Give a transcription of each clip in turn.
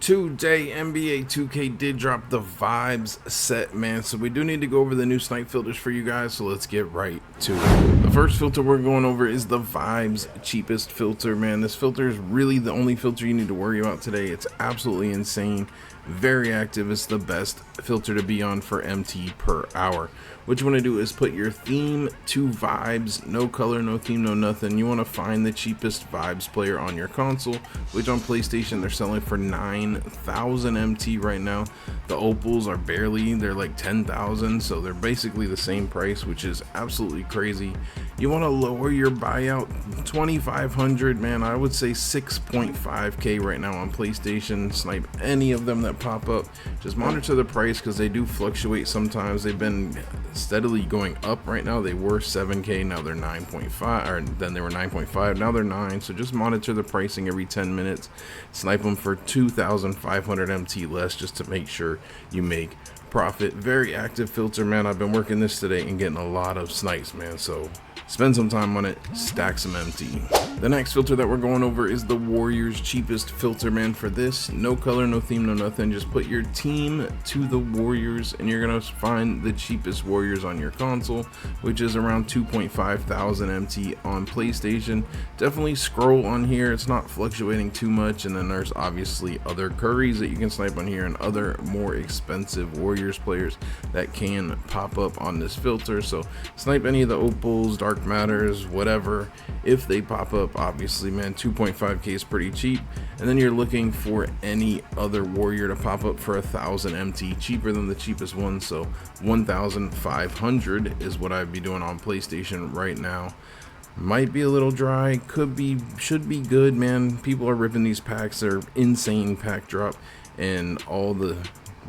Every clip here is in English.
Today, NBA 2K did drop the Vibes set, man. So we do need to go over the new Snipe filters for you guys. So let's get right to it. The first filter we're going over is the Vibes cheapest filter, man. This filter is really the only filter you need to worry about today. It's absolutely insane. Very active. It's the best filter to be on for MT per hour. What you want to do is put your theme to Vibes, no color, no theme, no nothing. You want to find the cheapest Vibes player on your console, which on PlayStation they're selling for 9,000 MT right now. The Opals are they're like 10,000, so they're basically the same price, which is absolutely crazy. You want to lower your buyout 2,500, man. I would say 6.5k right now on PlayStation. Snipe any of them that pop up. Just monitor the price because they do fluctuate sometimes. They've been steadily going up right now. They were 7k, now they're 9.5, or then they were 9.5, now they're 9. So just monitor the pricing every 10 minutes. Snipe them for 2,500 MT less just to make sure you make profit. Very active filter, man. I've been working this today and getting a lot of snipes, man. So spend some time on it, stack some MT. The next filter that we're going over is the Warriors cheapest filter, man. For this, no color, no theme, no nothing. Just put your team to the Warriors and you're gonna find the cheapest Warriors on your console, which is around 2,500 MT on PlayStation. Definitely scroll on here. It's not fluctuating too much. And then there's obviously other Currys that you can snipe on here and other more expensive Warriors players that can pop up on this filter. So snipe any of the Opals, Dark Matters, whatever, if they pop up. Obviously, man, 2.5k is pretty cheap. And then you're looking for any other Warrior to pop up for 1,000 MT, cheaper than the cheapest one. So 1,500 is what I'd be doing on PlayStation right now. Might be a little dry, should be good, man. People are ripping these packs. They're insane pack drop, and all the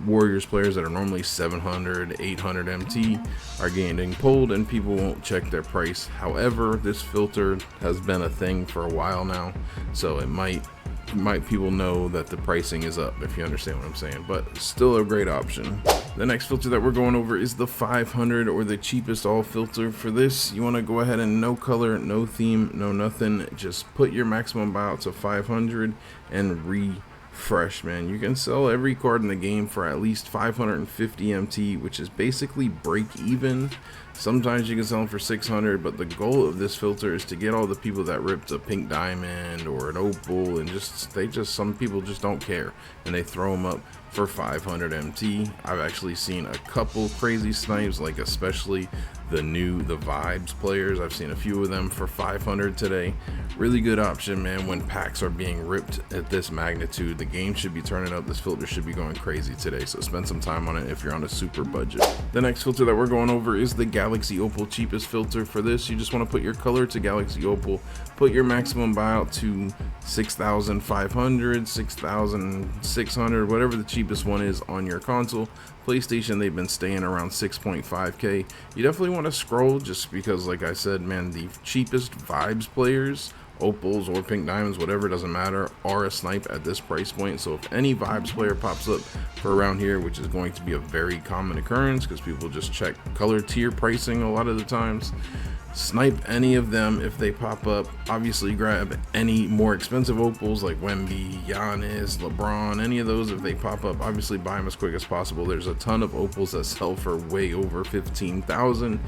Warriors players that are normally 700, 800 MT are getting pulled, and people won't check their price. However, this filter has been a thing for a while now, so it might people know that the pricing is up, if you understand what I'm saying, but still a great option. The next filter that we're going over is the 500, or the cheapest all filter. For this, you want to go ahead and no color, no theme, no nothing. Just put your maximum buyout to 500 and refresh, man. You can sell every card in the game for at least 550 MT, which is basically break even. Sometimes you can sell them for 600, but the goal of this filter is to get all the people that ripped a pink diamond or an opal, and some people just don't care and they throw them up for 500 MT. I've actually seen a couple crazy snipes, like especially the Vibes players. I've seen a few of them for 500 today. Really good option, man. When packs are being ripped at this magnitude, the game should be turning up. This filter should be going crazy today, so spend some time on it if you're on a super budget. The next filter that we're going over is the Galaxy Opal cheapest filter. For this, you just want to put your color to Galaxy Opal, put your maximum buyout to 6,500, 6,600, whatever the cheapest one is on your console. PlayStation, they've been staying around 6.5k. You definitely want to scroll, just because, like I said, man, the cheapest Vibes players, Opals or pink diamonds, whatever, doesn't matter, are a snipe at this price point. So if any Vibes player pops up for around here, which is going to be a very common occurrence because people just check color tier pricing a lot of the times, snipe any of them if they pop up. Obviously grab any more expensive Opals like Wemby, Giannis, LeBron, any of those if they pop up. Obviously buy them as quick as possible. There's a ton of Opals that sell for way over 15,000.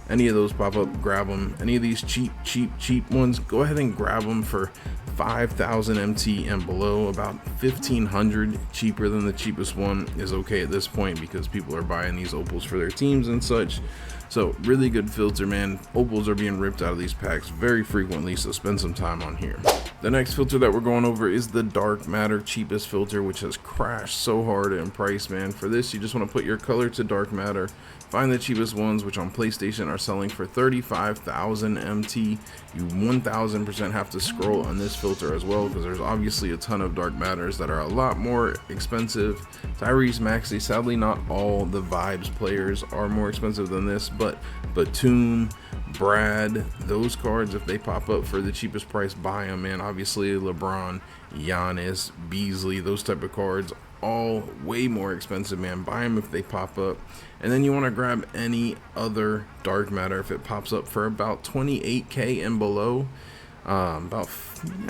Any of those pop up, grab them. Any of these cheap ones, go ahead and grab them for 5,000 MT and below. About 1,500 cheaper than the cheapest one is okay at this point, because people are buying these Opals for their teams and such. So really good filter, man. Opals are being ripped out of these packs very frequently, so spend some time on here. The next filter that we're going over is the Dark Matter cheapest filter, which has crashed so hard in price, man. For this, you just want to put your color to Dark Matter, find the cheapest ones, which on PlayStation are selling for 35,000 MT. You 1000% have to scroll on this filter as well, because there's obviously a ton of Dark Matters that are a lot more expensive. Tyrese Maxey, sadly not all the Vibes players are more expensive than this, but Batum, Brad, those cards, if they pop up for the cheapest price, buy them, man. Obviously LeBron, Giannis, Beasley, those type of cards, all way more expensive, man. Buy them if they pop up. And then you want to grab any other Dark Matter if it pops up for about 28k and below. I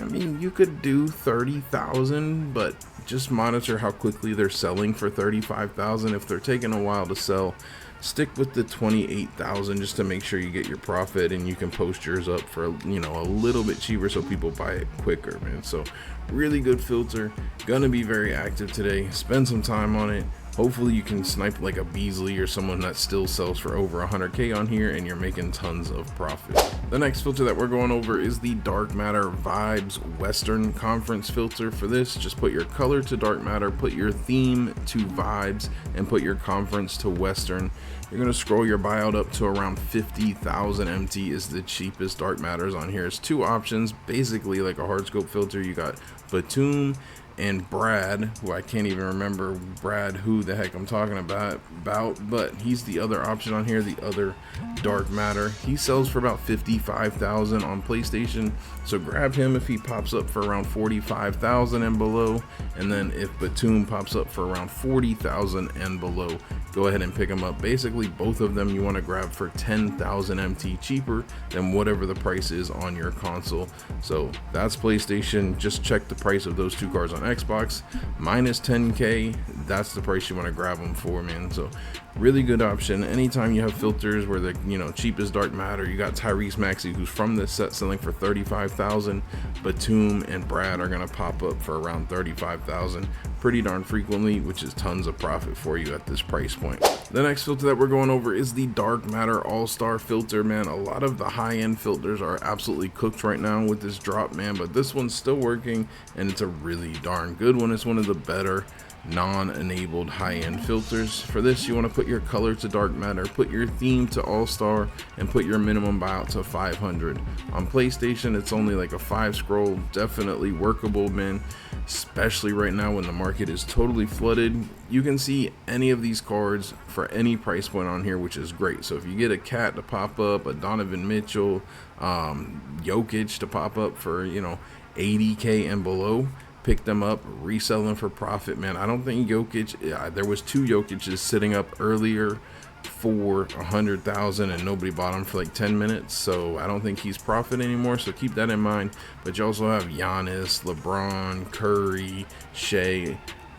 mean, you could do 30,000, but just monitor how quickly they're selling for 35,000. If they're taking a while to sell, stick with the 28,000 just to make sure you get your profit and you can post yours up for, you know, a little bit cheaper so people buy it quicker, man. So really good filter, gonna be very active today. Spend some time on it. Hopefully you can snipe like a Beasley or someone that still sells for over 100k on here and you're making tons of profit. The next filter that we're going over is the Dark Matter Vibes Western Conference filter. For this, just put your color to Dark Matter, put your theme to Vibes, and put your conference to Western. You're gonna scroll your buyout up to around 50,000 MT is the cheapest Dark Matters on here. It's two options, basically like a hard scope filter. You got Batum and Brad, who I can't even remember Brad who the heck I'm talking about, but he's the other option on here, the other Dark Matter. He sells for about 55,000 on PlayStation, so grab him if he pops up for around 45,000 and below, and then if Batum pops up for around 40,000 and below, go ahead and pick them up. Basically both of them you want to grab for 10,000 MT cheaper than whatever the price is on your console. So that's PlayStation. Just check the price of those two cards on Xbox, minus 10k. That's the price you want to grab them for, man. So really good option. Anytime you have filters where the, you know, cheapest Dark Matter, you got Tyrese Maxey, who's from this set, selling for 35,000. Batum and Brad are gonna pop up for around 35,000 pretty darn frequently, which is tons of profit for you at this price point. The next filter that we're going over is the Dark Matter All-Star filter, man. A lot of the high-end filters are absolutely cooked right now with this drop, man, but this one's still working and it's a really darn good one. It's one of the better non-enabled high-end filters. For this, you want to put your color to Dark Matter, put your theme to All-Star, and put your minimum buyout to 500. On PlayStation, it's only like a 5 scroll, definitely workable, man, especially right now when the market is totally flooded. You can see any of these cards for any price point on here, which is great. So if you get a Cat to pop up, a Donovan Mitchell, Jokic to pop up for, you know, 80k and below, pick them up, resell them for profit, man. I don't think Jokic, there was 2 Jokic's sitting up earlier for 100,000 and nobody bought them for like 10 minutes, so I don't think he's profit anymore, so keep that in mind. But you also have Giannis, LeBron, Curry, Shea,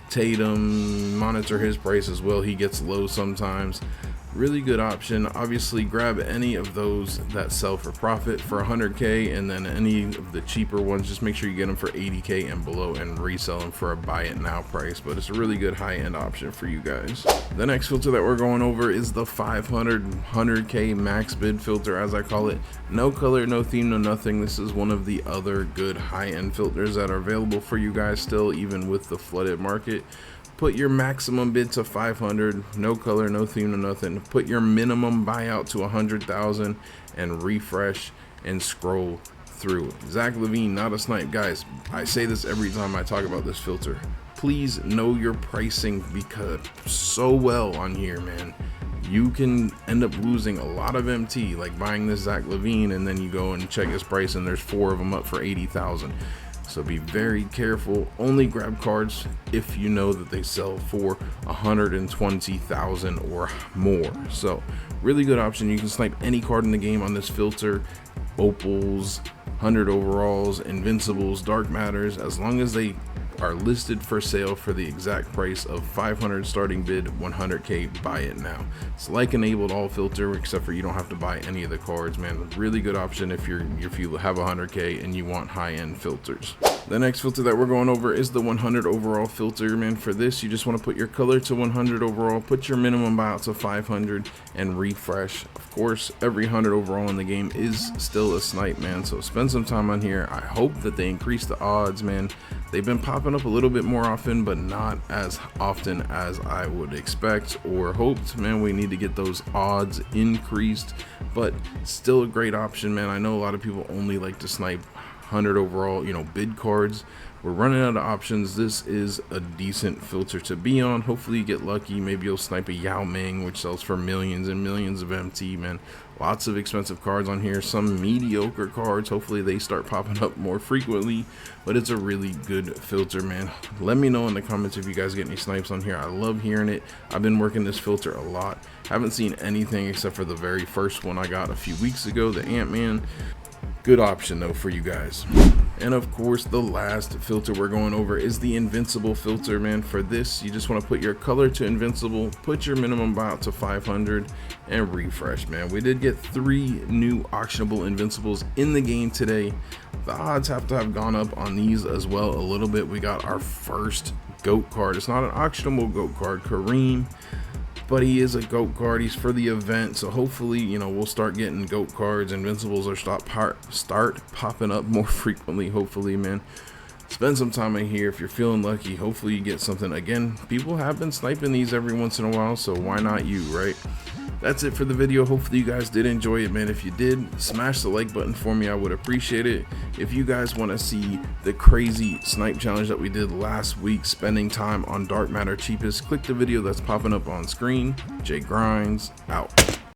Tatum. Monitor his price as well, he gets low sometimes. Really good option. Obviously grab any of those that sell for profit for 100k, and then any of the cheaper ones, just make sure you get them for 80k and below and resell them for a buy it now price. But it's a really good high-end option for you guys. The next filter that we're going over is the 100k max bid filter, as I call it. No color, no theme, no nothing. This is one of the other good high-end filters that are available for you guys still, even with the flooded market. Put your maximum bid to 500, no color, no theme, no nothing. Put your minimum buyout to 100,000 and refresh and scroll through. Zach LaVine, not a snipe. Guys, I say this every time I talk about this filter. Please know your pricing, because so well on here, man. You can end up losing a lot of MT, like buying this Zach LaVine and then you go and check his price and there's 4 of them up for 80,000. So be very careful. Only grab cards if you know that they sell for 120,000 or more. So really good option. You can snipe any card in the game on this filter. Opals, 100 overalls, Invincibles, Dark Matters, as long as they are listed for sale for the exact price of 500 starting bid, 100k, buy it now. It's like enabled all filter, except for you don't have to buy any of the cards, man. Really good option if you have 100k and you want high-end filters. The next filter that we're going over is the 100 overall filter, man. For this, you just want to put your color to 100 overall, put your minimum buyout to 500 and refresh. Of course, every 100 overall in the game is still a snipe, man, so spend some time on here. I hope that they increase the odds, man. They've been popping up a little bit more often, but not as often as I would expect or hoped, man. We need to get those odds increased, but still a great option, man. I know a lot of people only like to snipe 100 overall, you know, bid cards. We're running out of options. This is a decent filter to be on. Hopefully you get lucky. Maybe you'll snipe a Yao Ming, which sells for millions and millions of MT, man. Lots of expensive cards on here, some mediocre cards. Hopefully they start popping up more frequently, but it's a really good filter, man. Let me know in the comments if you guys get any snipes on here. I love hearing it. I've been working this filter a lot. Haven't seen anything except for the very first one I got a few weeks ago, the Ant-Man. Good option though for you guys. And of course, the last filter we're going over is the Invincible filter, man. For this, you just want to put your color to Invincible, put your minimum bout to 500, and refresh, man. We did get 3 new auctionable Invincibles in the game today. The odds have to have gone up on these as well a little bit. We got our first GOAT card. It's not an auctionable GOAT card, Kareem, but he is a GOAT card. He's for the event, so hopefully, you know, we'll start getting GOAT cards. Invincibles are start popping up more frequently, hopefully, man. Spend some time in here if you're feeling lucky. Hopefully you get something. Again, people have been sniping these every once in a while, so why not you, right? That's it for the video. Hopefully you guys did enjoy it, man. If you did, smash the like button for me. I would appreciate it. If you guys want to see the crazy snipe challenge that we did last week, spending time on dark matter cheapest, click the video that's popping up on screen. Jay Grinds out.